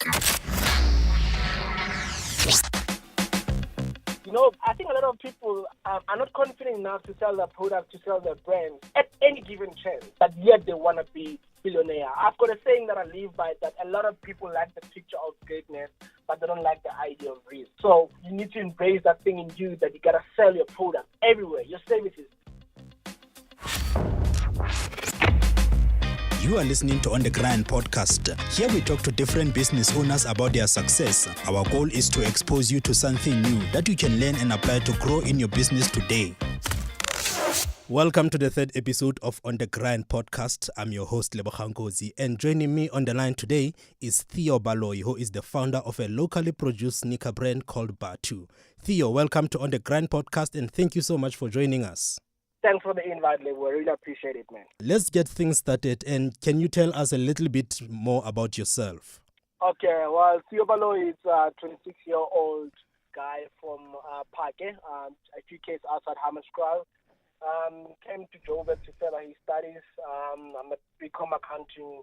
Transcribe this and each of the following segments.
I think a lot of people are not confident enough to sell their product, to sell their brand at any given chance, but yet they want to be billionaire. I've got a saying that I live by, that a lot of people like the picture of greatness, but they don't like the idea of risk. So you need to embrace that thing in you, that you got to sell your product everywhere, your services. You are listening to On The Grind podcast. Here we talk to different business owners about their success. Our goal is to expose you to something new that you can learn and apply to grow in your business today. Welcome to the third episode of On The Grind podcast. I'm your host, Lebogang Ngozi, and joining me on the line today is Theo Baloyi, who is the founder of a locally produced sneaker brand called Bathu. Theo, welcome to On The Grind podcast, and thank you so much for joining us. Thanks for the invite, Lebo. I really appreciate it, man. Let's get things started, and can you tell us a little bit more about yourself? Okay, well, Theo Baloyi is a 26-year-old guy from Pake, a few k's outside Hammerskraal. Came to Joburg to further his studies. I'm a BCom accounting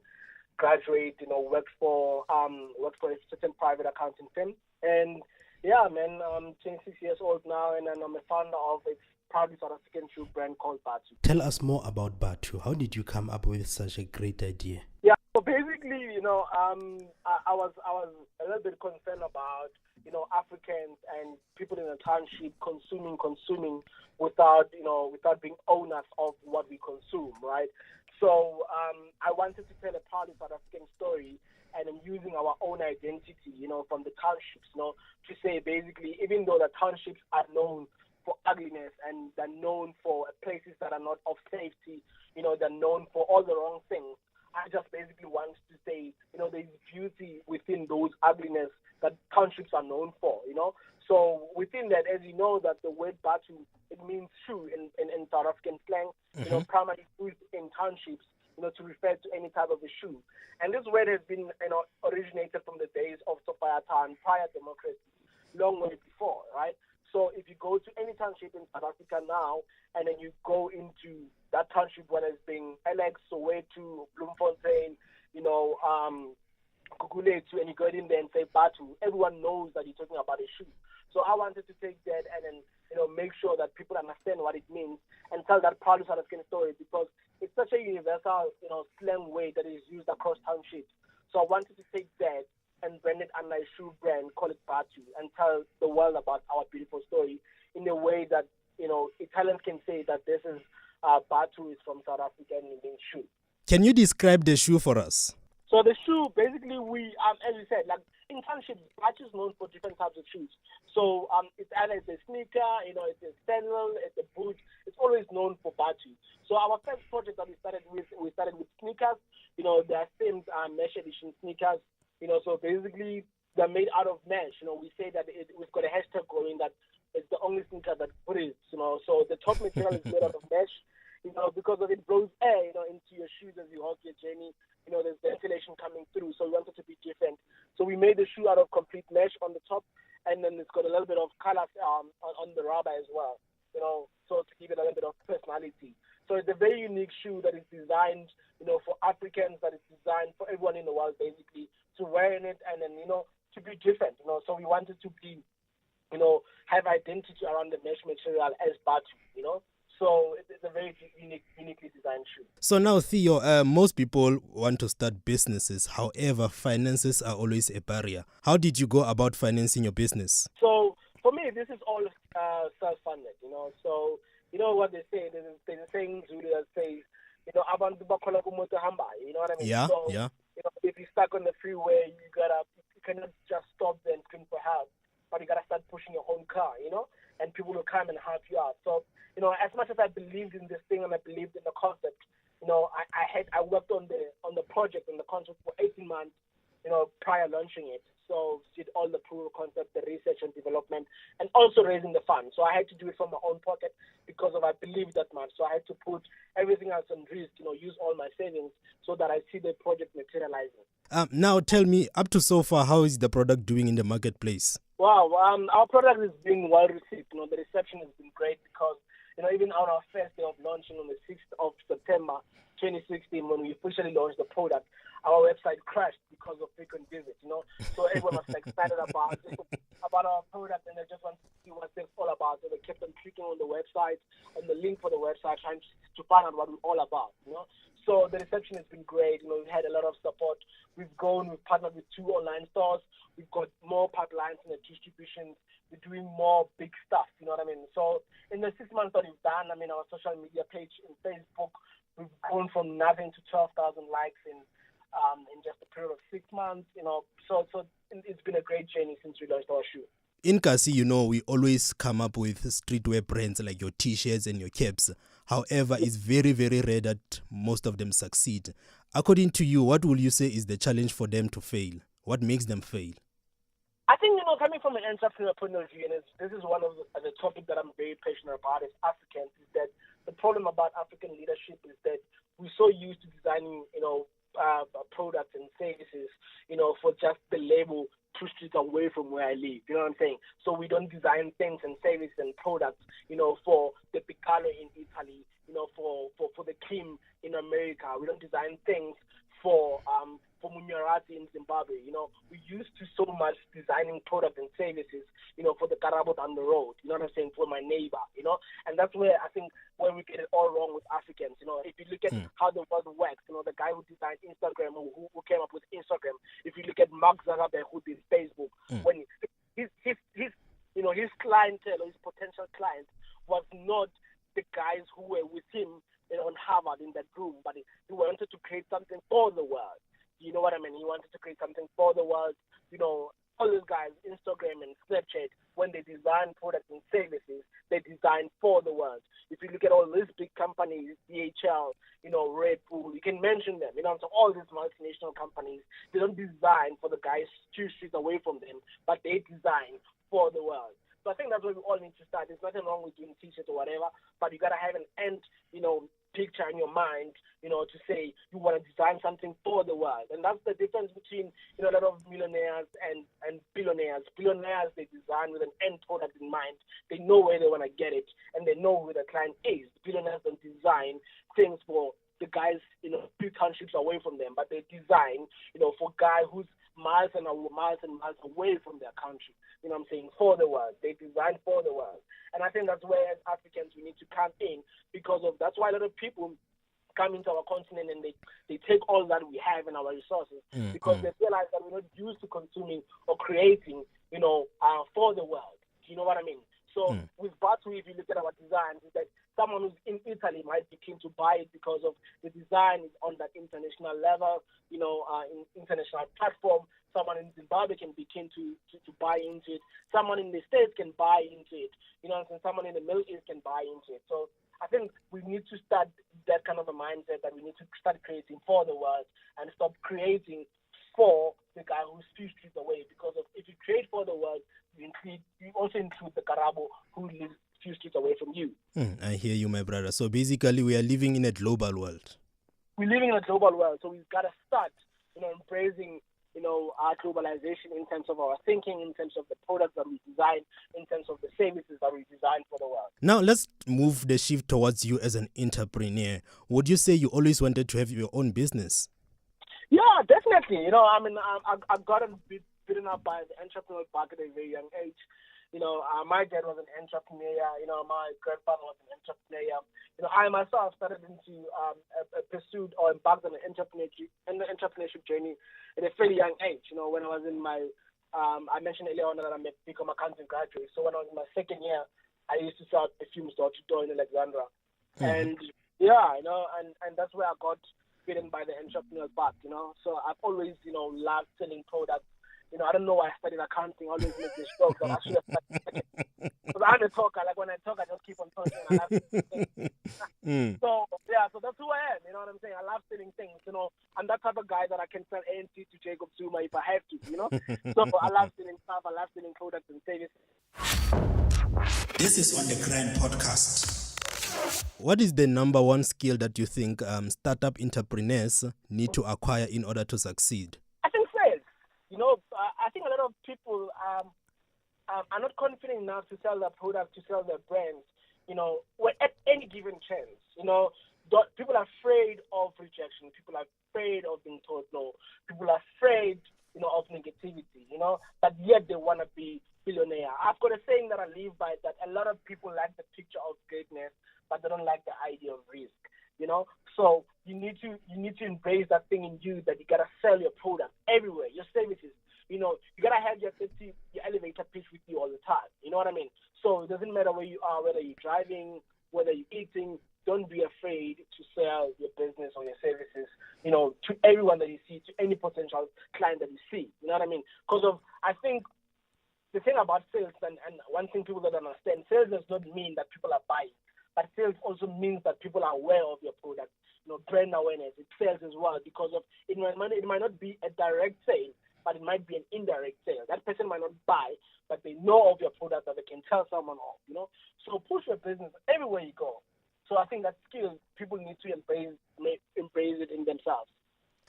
graduate, works for a certain private accounting firm. And yeah, man, I'm 26 years old now, and I'm a founder of a proudly South African shoe brand called Bathu. Tell us more about Bathu. How did you come up with such a great idea? Yeah, so basically, I was a little bit concerned about, Africans and people in the township consuming without being owners of what we consume, right? So I wanted to tell a proudly South African story, and I'm using our own identity, from the townships, to say basically, even though the townships are known for ugliness and they're known for places that are not of safety, they're known for all the wrong things, I just basically want to say, there's beauty within those ugliness that townships are known for, So within that, as you know, that the word Bathu, it means shoe in South African slang, primarily used in townships, to refer to any type of a shoe. And this word has been, originated from the days of Sophiatown, prior democracy, long way before, right? So if you go to any township in South Africa now, and then you go into that township, whether it's being Alex, Soweto, Bloemfontein, Gugulethu, and you go in there and say Bathu, everyone knows that you're talking about a shoe. So I wanted to take that and then, make sure that people understand what it means and tell that proud South African story, because it's such a universal, slang way that is used across townships. So I wanted to take that and brand it under a shoe brand, call it Bathu, and tell the world about our beautiful story in a way that, Italians can say that this is Bathu is from South Africa and it means shoe. Can you describe the shoe for us? So the shoe, basically, as you said, like in townships, Bathu is known for different types of shoes. So it's either a sneaker, it's a sandal, it's a boot. It's always known for Bathu. So our first project that we started with sneakers. They're same mesh edition sneakers. So basically, they're made out of mesh. We say that we've got a hashtag going that it's the only sneaker that breathes. So the top material is made out of mesh. Because of it blows air, into your shoes as you walk your journey. There's ventilation coming through, so we wanted to be different. So we made the shoe out of complete mesh on the top, and then it's got a little bit of color on the rubber as well, so to give it a little bit of personality. So it's a very unique shoe that is designed, for Africans, that is designed for everyone in the world, basically, to wear in it and then, to be different, So we wanted to be, have identity around the mesh material as Bathu, So it's a very uniquely designed shoe. So now, Theo, most people want to start businesses. However, finances are always a barrier. How did you go about financing your business? So for me, this is all self-funded, So what they say, there's a saying that says, abantu bakholwa kumoto hambayo, you know what I mean? Yeah, so, yeah. If you're stuck on the freeway, you cannot just stop there and scream for help, but you gotta start pushing your own car, and people will come and help you out. So, as much as I believed in this thing and I believed in the concept, I worked on the project and the concept for 18 months, prior launching it. So did all the proof of concept, the research and development, and also raising the funds. So I had to do it from my own pocket because I believed that much. So I had to put everything else on risk, use all my savings so that I see the project materializing. Now tell me, up to so far, how is the product doing in the marketplace? Wow, our product is being well received. The reception has been great because, even on our first day of launching on the 6th of September 2016 when we officially launched the product, our website crashed because of frequent visits, So everyone was excited about our product, and they just wanted to see what it's all about. So they kept on clicking on the website, on the link for the website, trying to find out what we're all about, So the reception has been great. We've had a lot of support. We've partnered with 2 online stores. We've got more pipelines in the distributions. We're doing more big stuff, you know what I mean? So in the 6 months that we've done, our social media page in Facebook, we've gone from nothing to 12,000 likes in just a period of 6 months, So it's been a great journey since we launched our shoe. In Kasi, we always come up with streetwear brands like your T-shirts and your caps. However, it's very, very rare that most of them succeed. According to you, what will you say is the challenge for them to fail? What makes them fail? I think, coming from an entrepreneurial point of view, and this is one of the topic that I'm very passionate about as Africans, is that the problem about African leadership is that we're so used to designing, products and services, for just the label 2 streets away from where I live. You know what I'm saying? So we don't design things and services and products, for the Piccolo in Italy, for the Kim in America. We don't design things for Munyarati in Zimbabwe. We used to so much designing products and services, for the Karabo down the road, you know what I'm saying, for my neighbor, and that's where I think where we get it all wrong with Africans. If you look at how the world works, the guy who designed Instagram, who came up with Instagram, if you look at Mark Zuckerberg who did Facebook, when his clientele or his potential clients was not the guys who were with him on Harvard in that room, but he wanted to create something for the world. You know what I mean? He wanted to create something for the world. All those guys, Instagram and Snapchat, when they design products and services, they design for the world. If you look at all these big companies, DHL, Red Bull, you can mention them. So all these multinational companies, they don't design for the guys 2 streets away from them, but they design for the world. So I think that's where we all need to start. There's nothing wrong with doing T-shirts or whatever, but you got to have an end, picture in your mind, to say you want to design something for the world. And that's the difference between, a lot of millionaires and billionaires. Billionaires, they design with an end product in mind. They know where they want to get it, and they know who the client is. Billionaires don't design things for the guys, few townships away from them, but they design, for a guy who's miles and miles away from their country, for the world. They design for the world. And I think that's where, as Africans, we need to come in, because of that's why a lot of people come into our continent and they take all that we have in our resources, because they realize that we're not used to consuming or creating, for the world. Do you know what I mean? So with Bathu, if you look at our designs, is that someone who's in Italy might be keen to buy it because of the design is on that international level, in international platform. Someone in Zimbabwe can be keen to buy into it. Someone in the States can buy into it. Someone in the Middle East can buy into it. So I think we need to start that kind of a mindset that we need to start creating for the world and stop creating for the guy who's 2 streets away. Because if you create for the world, you also include the Karabo who lives few streets away from you. I hear you, my brother. So basically, we are living in a global world. We're living in a global world, so we've got to start, embracing, our globalization in terms of our thinking, in terms of the products that we design, in terms of the services that we design for the world. Now, let's move the shift towards you as an entrepreneur. Would you say you always wanted to have your own business? Yeah, definitely. I got a bit beaten up by the entrepreneurial market at a very young age. My dad was an entrepreneur. My grandfather was an entrepreneur. I myself started into a pursuit or embarked on an entrepreneurship journey at a fairly young age. When I was in my, I mentioned earlier on that I'm a become accounting graduate. So when I was in my second year, I used to start a perfume store to door in Alexandra. And and that's where I got bitten by the entrepreneurial bug. So I've always, loved selling products. I don't know why I studied accounting. I always make this joke that I should have studied. Because I'm a talker. Like when I talk, I just keep on talking. So that's who I am. You know what I'm saying? I love selling things. I'm that type of guy that I can sell ANC to Jacob Zuma if I have to. So I love selling stuff. I love selling products and services. This is On The Grind podcast. What is the number one skill that you think startup entrepreneurs need to acquire in order to succeed? I think sales. I think a lot of people are not confident enough to sell their product, to sell their brands, at any given chance. people are afraid of rejection. People are afraid of being told no. People are afraid, of negativity, but yet they want to be billionaire. I've got a saying that I live by, that a lot of people like the picture of greatness, but they don't like the idea of risk. So you need to embrace that thing in you, that you gotta sell your product everywhere, your services. You gotta have your elevator pitch with you all the time. You know what I mean? So it doesn't matter where you are, whether you're driving, whether you're eating. Don't be afraid to sell your business or your services, to everyone that you see, to any potential client that you see. You know what I mean? Because I think the thing about sales, and one thing people don't understand, sales does not mean that people are buying, but sales also means that people are aware of your product. Brand awareness, it sells as well, because of it might not be a direct sale, but it might be an indirect sale. That person might not buy, but they know of your product, that they can tell someone of. So push your business everywhere you go. So I think that skill, people need to embrace it in themselves.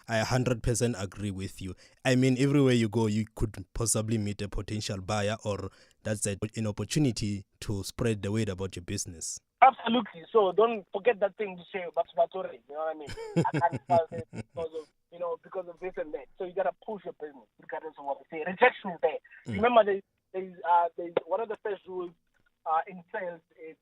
I 100% agree with you. I mean, everywhere you go, you could possibly meet a potential buyer, or that's an opportunity to spread the word about your business. Absolutely. So don't forget that thing to say, but you know what I mean? I can't start it because of this and that. So you gotta push your business regardless of what they say. Rejection is there. Remember, there's one of the first rules in sales is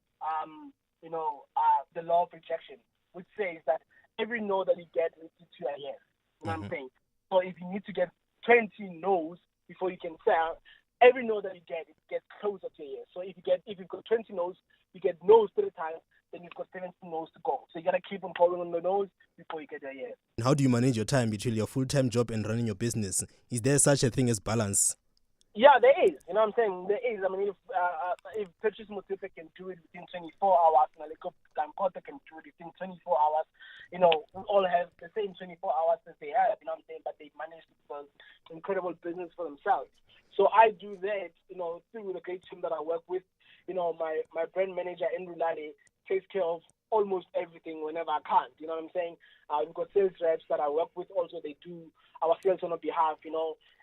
the law of rejection, which says that every no that you get leads to a yes. You know what I'm saying? So if you need to get 20 no's before you can sell, every no that you get, it gets closer to a yes. So if you've got 20 no's, you get no's 3 times, then you've got 17 no's to go. So you gotta keep on calling on the no's before you get a yes. How do you manage your time between your full-time job and running your business? Is there such a thing as balance? Yeah, there is. You know what I'm saying? There is. I mean, if Patrice Motsepe can do it within 24 hours, Naleko Dankota can do it within 24 hours, we all have the same 24 hours as they have, you know what I'm saying? But they managed to build incredible business for themselves. So I do that, through the great team that I work with. My brand manager, Andrew Lale, takes care of almost everything whenever I can. You know what I'm saying? We've got sales reps that I work with. Also, they do our sales on our behalf,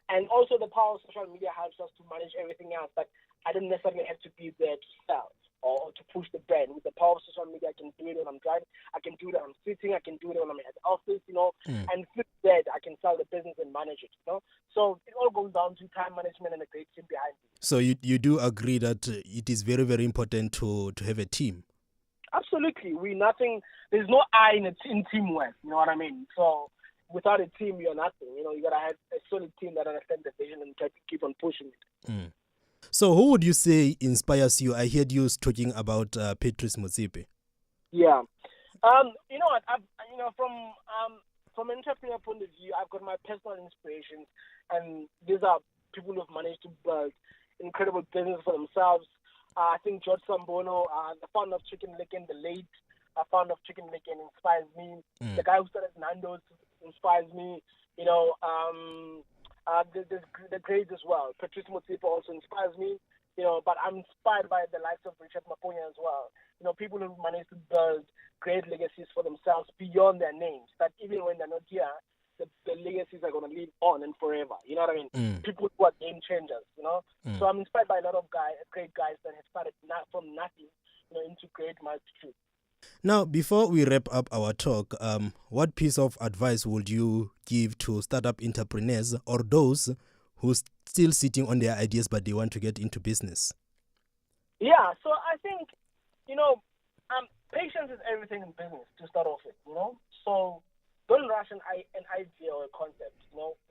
And also the power of social media helps us to manage everything else. But I don't necessarily have to be there to sell or to push the brand. With the power of social media, I can do it when I'm driving. I can do it when I'm sitting. I can do it when I'm at the office, And with that, I can sell the business and manage it, So it all goes down to time management and a great team behind it. So you do agree that it is very, very important to have a team? Absolutely. There's no I in teamwork, you know what I mean? So without a team, you're nothing. You got to have a solid team that understands the vision and try to keep on pushing it. So who would you say inspires you? I heard you talking about Patrice Motsepe. Yeah. You know what? From an entrepreneur point of view, I've got my personal inspirations, and these are people who've managed to build incredible business for themselves. I think George Sambono, the founder of Chicken Licken, the late founder of Chicken Licken, inspires me. The guy who started Nando's inspires me. The grades as well. Patrice Motsepe also inspires me. But I'm inspired by the likes of Richard Maponya as well. People who manage to build great legacies for themselves beyond their names. That even when they're not here, the legacies are going to live on and forever. You know what I mean? People who are game changers. So I'm inspired by a lot of great guys that have started from nothing, into great multitude. Now, before we wrap up our talk, what piece of advice would you give to startup entrepreneurs or those who still sitting on their ideas but they want to get into business? Yeah, so I think, patience is everything in business to start off with, So don't rush an idea or a concept,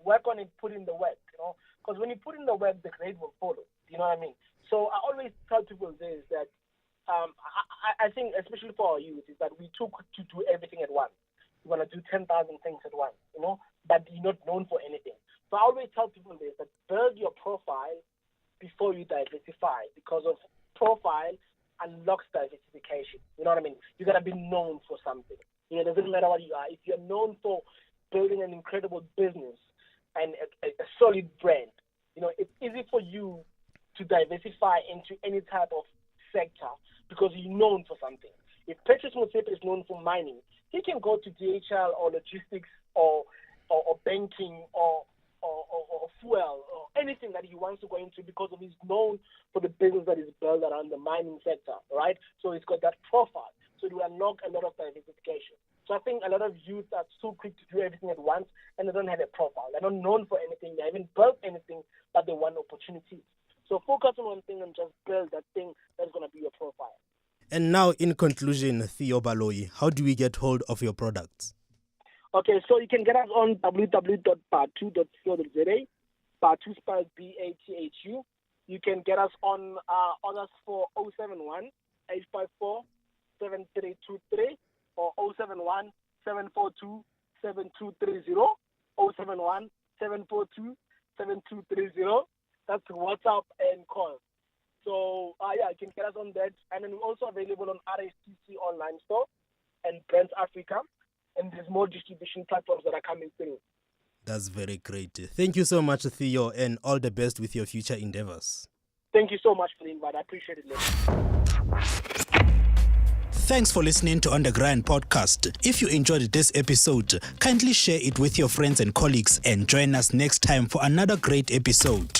Work on it, put in the work, Because when you put in the work, the grade will follow, you know what I mean? So I always tell people this, that I think, especially for our youth, is that we took to do everything at once. You want to do 10,000 things at once, but you're not known for anything. So I always tell people this, that build your profile before you diversify, because of profile unlocks diversification. You know what I mean? You got to be known for something. It doesn't matter what you are. If you're known for building an incredible business and a solid brand, it's easy for you to diversify into any type of sector because you're known for something. If Patrice Motsepe is known for mining, he can go to DHL or logistics or banking or fuel or anything that he wants to go into because of he's known for the business that is built around the mining sector, right? So he's got that profile. So it will unlock a lot of diversification. So I think a lot of youth are so quick to do everything at once, and they don't have a profile. They're not known for anything. They haven't built anything, but they want opportunities. So focus on one thing and just build that thing that's going to be your profile. And now, in conclusion, Theo Baloyi, how do we get hold of your products? Okay, so you can get us on www.bathu.co.za. Bathu spelled Bathu. You can get us on orders for 071 854 7323 or 071 742 7230. 071 742 7230. That's WhatsApp and call. So, you can get us on that. And then we're also available on RSTC online store and Brands Africa. And there's more distribution platforms that are coming through. That's very great. Thank you so much, Theo, and all the best with your future endeavors. Thank you so much for the invite. I appreciate it. Thanks for listening to On The Grind podcast. If you enjoyed this episode, kindly share it with your friends and colleagues and join us next time for another great episode.